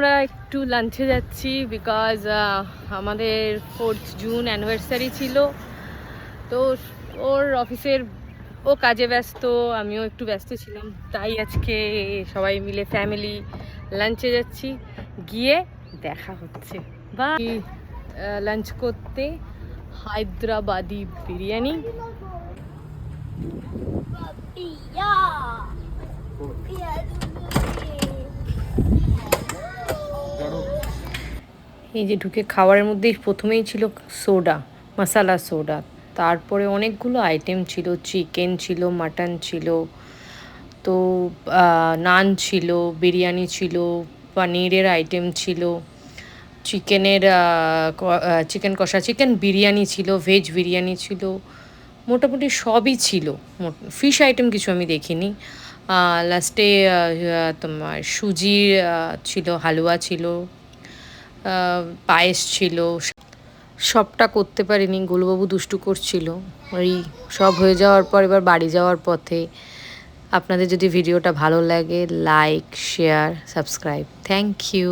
আমরা একটু লাঞ্চে যাচ্ছি বিকজ আমাদের 4th জুন অ্যানিভার্সারি ছিল। তো ওর অফিসের ও কাজে ব্যস্ত, আমিও একটু ব্যস্ত ছিলাম, তাই আজকে সবাই মিলে ফ্যামিলি লাঞ্চে যাচ্ছি। গিয়ে দেখা হচ্ছে। বা লাঞ্চ করতে হায়দ্রাবাদি বিরিয়ানি। এই যে ঢুকে খাবারের মধ্যেই প্রথমেই ছিল সোডা, মশালা সোডা। তারপরে অনেকগুলো আইটেম ছিল, চিকেন ছিল, মাটন ছিল, তো নান ছিল, বিরিয়ানি ছিল, পনিরের আইটেম ছিল, চিকেনের চিকেন কষা, চিকেন বিরিয়ানি ছিল, ভেজ বিরিয়ানি ছিল, মোটামুটি সবই ছিল। ফিশ আইটেম কিছু আমি দেখিনি। লাস্টে তোমার সুজির ছিল, হালুয়া ছিল, পায়েস ছিল। সবটা করতে পারিনি, গোলুবাবু দুষ্টু করছিল। ওই সব হয়ে যাওয়ার পর এবার বাড়ি যাওয়ার পথে। আপনাদের যদি ভিডিওটা ভালো লাগে, like, share, subscribe. Thank you.